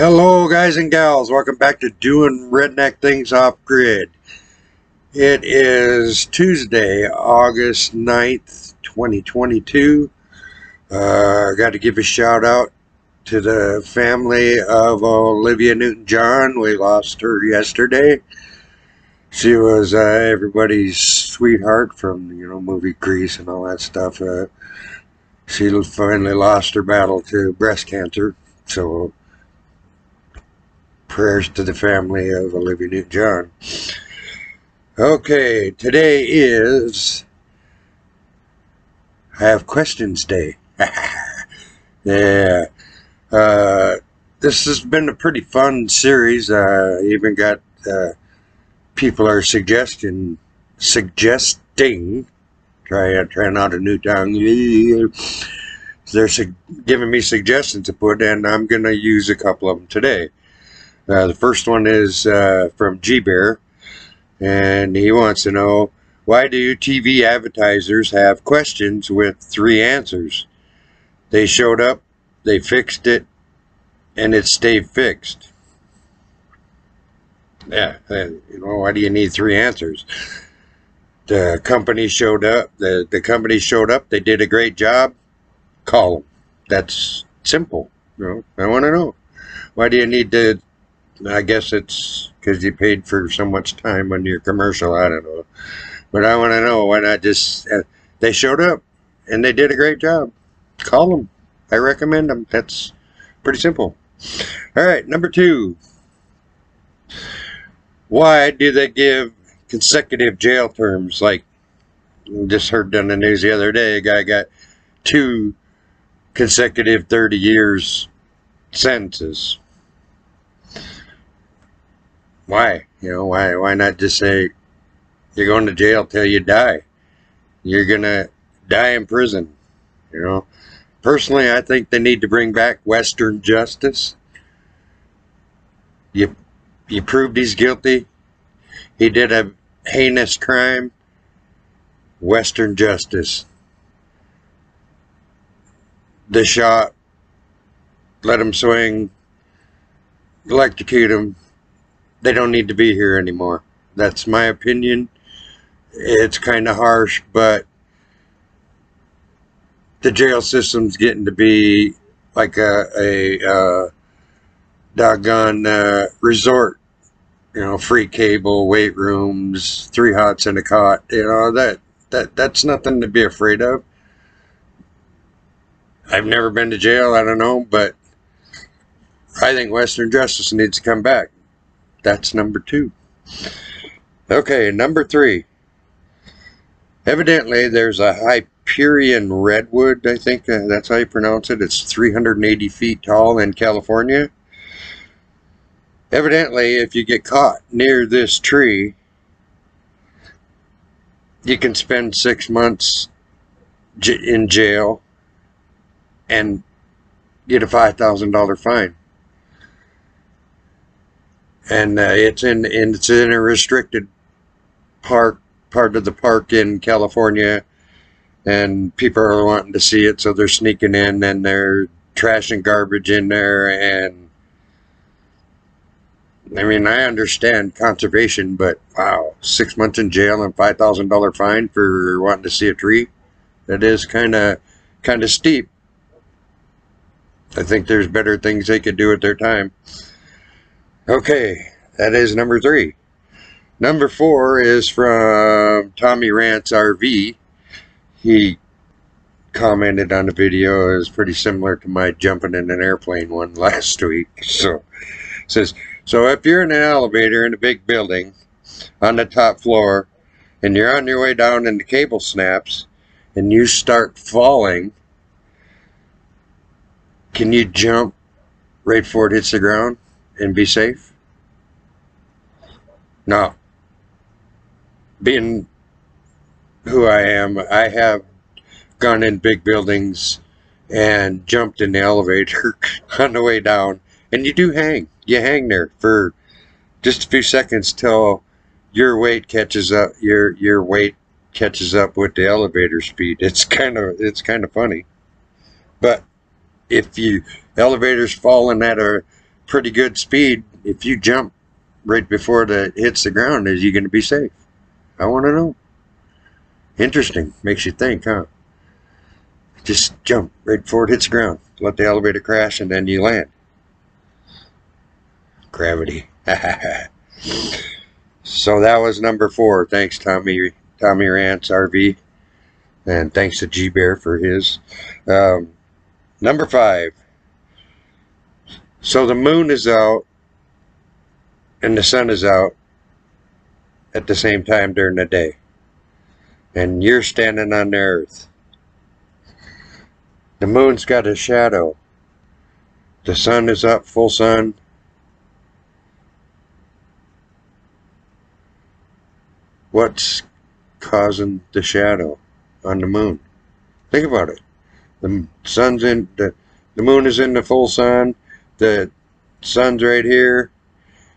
Hello guys and gals, welcome back to Doing Redneck Things Off Grid. It is Tuesday, August 9th, 2022. I got to give a shout out to the family of Olivia Newton-John. We lost her yesterday. She was everybody's sweetheart from, movie Grease and all that stuff. She finally lost her battle to breast cancer, so prayers to the family of Olivia Newton-John. Okay, today is I Have Questions Day. Yeah. This has been a pretty fun series. Even got people are suggesting, trying out a new tongue. They're giving me suggestions to put, and I'm going to use a couple of them today. The first one is from G-Bear, and he wants to know, why do TV advertisers have questions with 3 answers? They showed up, they fixed it, and it stayed fixed. Yeah, why do you need 3 answers? The company showed up, the company showed up, they did a great job, call them. That's simple. I want to know. Why do you need to? I guess it's because you paid for so much time on your commercial. I don't know. But I want to know, why not just, they showed up and they did a great job. Call them. I recommend them. That's pretty simple. All right, number 2. Why do they give consecutive jail terms? Like, just heard on the news the other day, a guy got 2 consecutive 30 years sentences. Why? Why not just say, you're going to jail till you die? You're going to die in prison. Personally, I think they need to bring back Western justice. You proved he's guilty. He did a heinous crime. Western justice. The shot, let him swing, electrocute him. They don't need to be here anymore. That's my opinion. It's kind of harsh, but the jail system's getting to be like a doggone resort. Free cable, weight rooms, 3 hots and a cot. That's nothing to be afraid of. I've never been to jail, I don't know, but I think Western justice needs to come back. That's number 2. Okay, number 3. Evidently, there's a Hyperion redwood, I think that's how you pronounce it. It's 380 feet tall in California. Evidently, if you get caught near this tree, you can spend 6 months in jail and get a $5,000 fine. And it's in a restricted part of the park in California, and people are wanting to see it, so they're sneaking in and they're trashing garbage in there. And I mean, I understand conservation, but wow, 6 months in jail and $5,000 fine for wanting to see a tree, that is kind of steep. I think there's better things they could do with their time. Okay, that is number 3. Number 4 is from Tommy Rants RV. He commented on the video. It was pretty similar to my jumping in an airplane one last week. So, it says, so if you're in an elevator in a big building on the top floor and you're on your way down and the cable snaps and you start falling, can you jump right before it hits the ground and be safe? No. Being who I am, I have gone in big buildings and jumped in the elevator on the way down, and you do hang. You hang there for just a few seconds till your weight catches up. Your weight catches up with the elevator speed. It's kind of funny, but if you elevators falling at a pretty good speed, if you jump right before it hits the ground, is you going to be safe? I want to know. Interesting. Makes you think, huh? Just jump right before it hits the ground. Let the elevator crash and then you land. Gravity. So that was number 4. Thanks, Tommy Rance RV. And thanks to G Bear for his. Number 5. So the moon is out and the sun is out at the same time during the day. And you're standing on the earth. The moon's got a shadow. The sun is up, full sun. What's causing the shadow on the moon? Think about it. The moon is in the full sun. The sun's right here.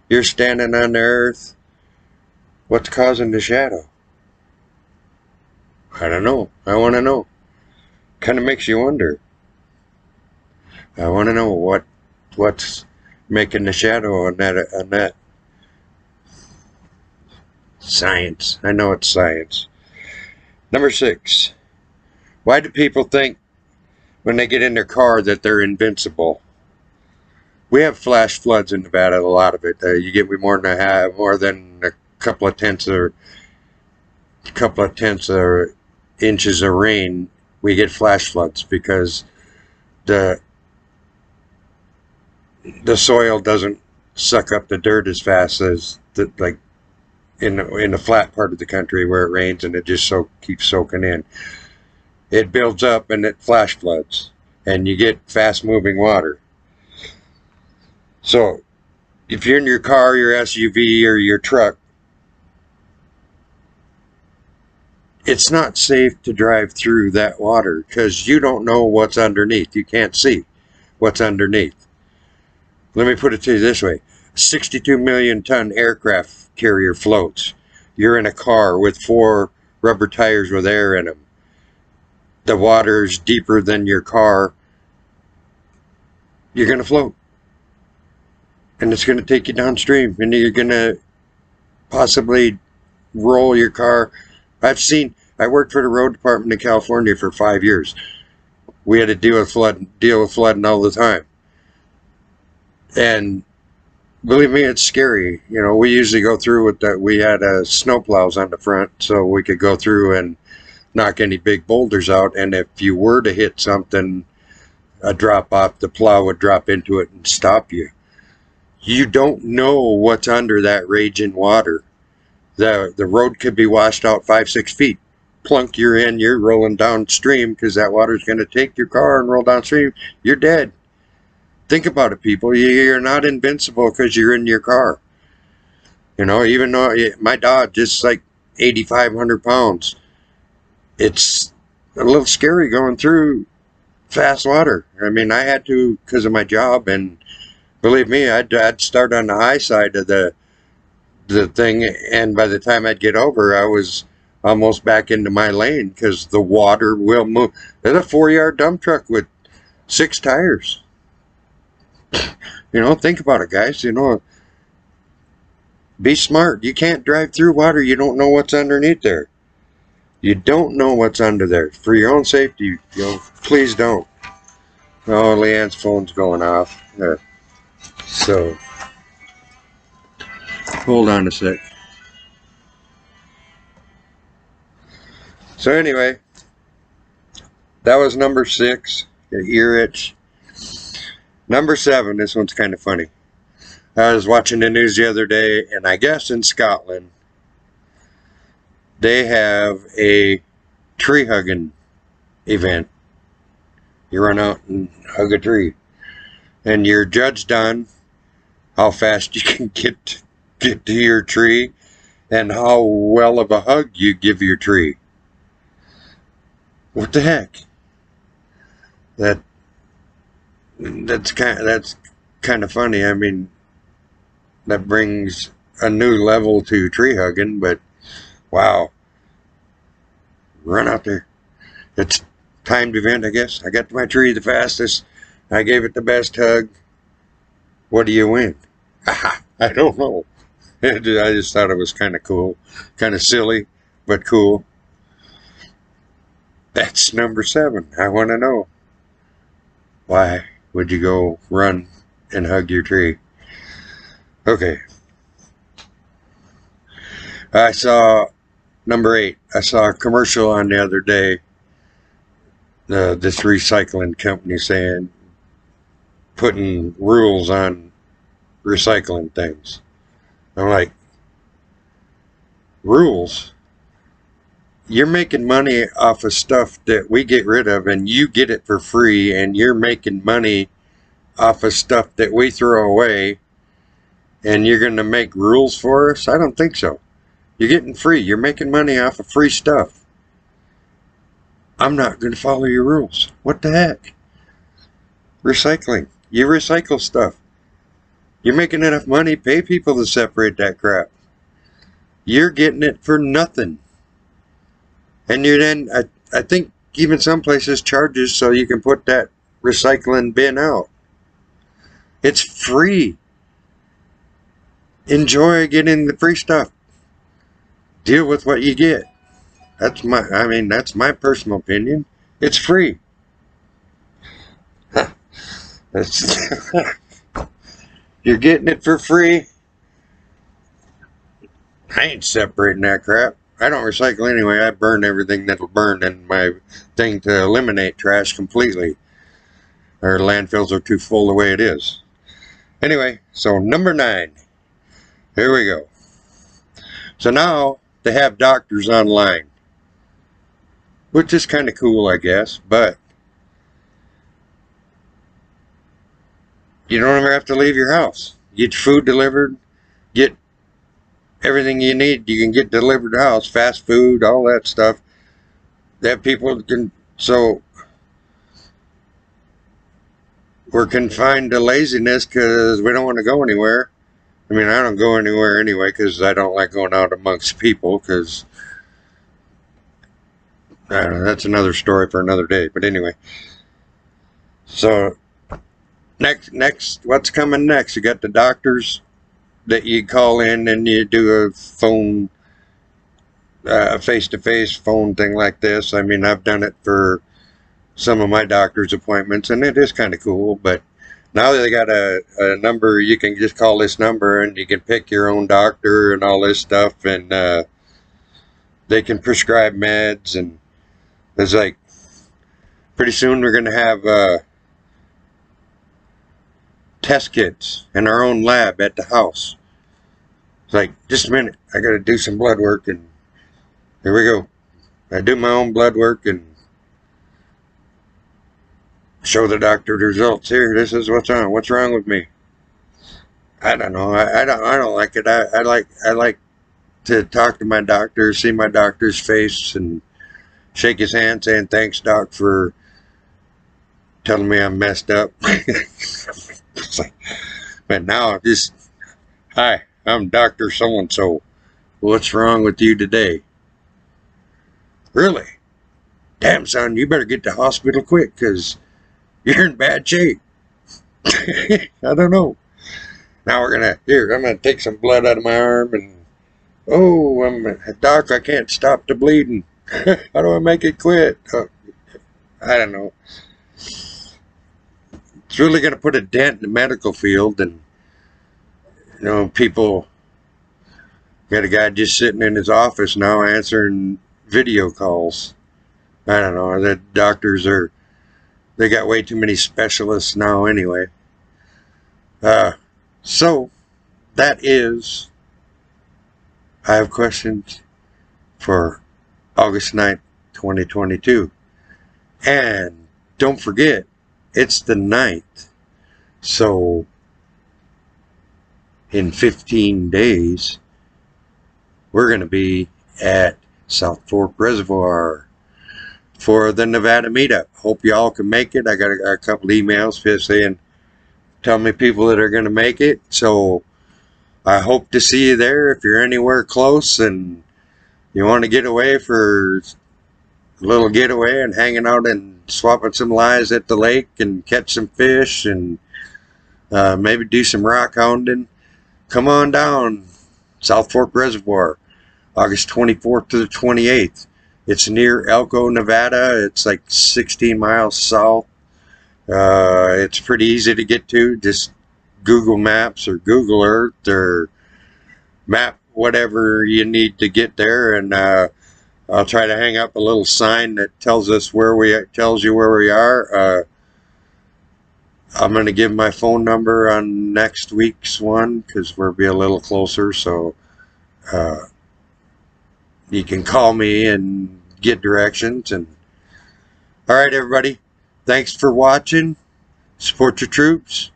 You're standing on the earth. What's causing the shadow? I don't know. I want to know. Kind of makes you wonder. I want to know what's making the shadow on that. Science. I know it's science. Number 6. Why do people think when they get in their car that they're invincible? We have flash floods in Nevada. A lot of it. You get more than a couple of tenths of inches of rain. We get flash floods because the soil doesn't suck up the dirt as fast as like in the flat part of the country where it rains and it just keeps soaking in. It builds up and it flash floods, and you get fast moving water. So if you're in your car, your SUV, or your truck, it's not safe to drive through that water because you don't know what's underneath. You can't see what's underneath. Let me put it to you this way. 62 million ton aircraft carrier floats. You're in a car with 4 rubber tires with air in them. The water's deeper than your car. You're going to float. And it's going to take you downstream. And you're going to possibly roll your car. I worked for the road department in California for 5 years. We had to deal with flooding all the time. And believe me, it's scary. You know, we usually go through with that. We had snow plows on the front so we could go through and knock any big boulders out. And if you were to hit something, a drop off, the plow would drop into it and stop you. You don't know what's under that raging water. The road could be washed out 5-6 feet. Plunk, you're rolling downstream because that water's going to take your car and roll downstream. You're dead. Think about it, people. You're not invincible because you're in your car. You know, even though my dog just like 8,500 pounds, it's a little scary going through fast water. I mean, I had to because of my job, and believe me, I'd start on the high side of the thing, and by the time I'd get over, I was almost back into my lane because the water will move. There's a 4-yard dump truck with 6 tires. You know, think about it, guys. You know, be smart. You can't drive through water. You don't know what's underneath there. You don't know what's under there. For your own safety, please don't. Oh, Leanne's phone's going off. So, hold on a sec. So anyway, that was number 6. Your ear itch. Number 7, this one's kind of funny. I was watching the news the other day, and I guess in Scotland, they have a tree hugging event. You run out and hug a tree. And you're judged on how fast you can get to your tree and how well of a hug you give your tree. What the heck? That's kind of funny. I mean, that brings a new level to tree hugging, but wow. Run out there. It's timed event, I guess. I got to my tree the fastest. I gave it the best hug. What do you win? I don't know. I just thought it was kind of cool. Kind of silly, but cool. That's number 7. I want to know. Why would you go run and hug your tree? Okay. I saw number 8. I saw a commercial on the other day. This recycling company saying, putting rules on recycling things. I'm like, rules? You're making money off of stuff that we get rid of and you get it for free, and you're making money off of stuff that we throw away, and you're going to make rules for us? I don't think so. You're getting free. You're making money off of free stuff. I'm not going to follow your rules. What the heck? Recycling. You recycle stuff. You're making enough money, pay people to separate that crap. You're getting it for nothing. And you then, I think even some places charges so you can put that recycling bin out. It's free. Enjoy getting the free stuff. Deal with what you get. That's my personal opinion. It's free. You're getting it for free. I ain't separating that crap. I don't recycle anyway. I burn everything that'll burn in my thing to eliminate trash completely. Our landfills are too full the way it is. Anyway, so number 9. Here we go. So now they have doctors online, which is kind of cool, I guess, but you don't ever have to leave your house. Get your food delivered, get everything you need. You can get delivered to the house, fast food, all that stuff. That people can, so we're confined to laziness because we don't want to go anywhere. I mean, I don't go anywhere anyway because I don't like going out amongst people, because that's another story for another day. But anyway, so next, what's coming next? You got the doctors that you call in and you do a phone, face-to-face phone thing like this. I mean, I've done it for some of my doctor's appointments, and it is kind of cool. But now they got a number. You can just call this number and you can pick your own doctor and all this stuff, and they can prescribe meds. And it's like, pretty soon we're going to have test kits in our own lab at the house. It's like, just a minute, I got to do some blood work, and here we go. I do my own blood work and show the doctor the results. Here, this is what's on. What's wrong with me? I don't know. I don't like it. I like to talk to my doctor, see my doctor's face, and shake his hand, saying, "Thanks, doc, for telling me I'm messed up." It's like, but now just, "Hi, I'm Dr. So-and-so. What's wrong with you today?" "Really? Damn, son, you better get to the hospital quick because you're in bad shape." I don't know. Now I'm gonna take some blood out of my arm, and doc, I can't stop the bleeding. How do I make it quit? I don't know. It's really gonna put a dent in the medical field, and people. Got a guy just sitting in his office now answering video calls. I don't know. The doctors they got way too many specialists now anyway. So that is, I have questions for August 9th, 2022. And don't forget, it's the 9th. So in 15 days, we're going to be at South Fork Reservoir for the Nevada meetup. Hope y'all can make it. I got a couple emails saying, tell me people that are going to make it. So I hope to see you there. If you're anywhere close and you want to get away for a little getaway and hanging out and swapping some lies at the lake and catch some fish and maybe do some rock hounding. Come on down, South Fork Reservoir, August 24th to the 28th. It's near Elko, Nevada. It's like 16 miles south. It's pretty easy to get to. Just Google Maps or Google Earth or map whatever you need to get there, and I'll try to hang up a little sign that tells you where we are. I'm going to give my phone number on next week's one because we'll be a little closer, so you can call me and get directions. And all right, everybody, thanks for watching. Support your troops.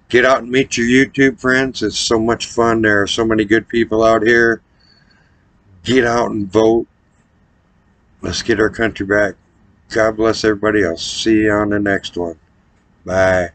Get out and meet your YouTube friends. It's so much fun. There are so many good people out here. Get out and vote. Let's get our country back. God bless everybody. I'll see you on the next one. Bye.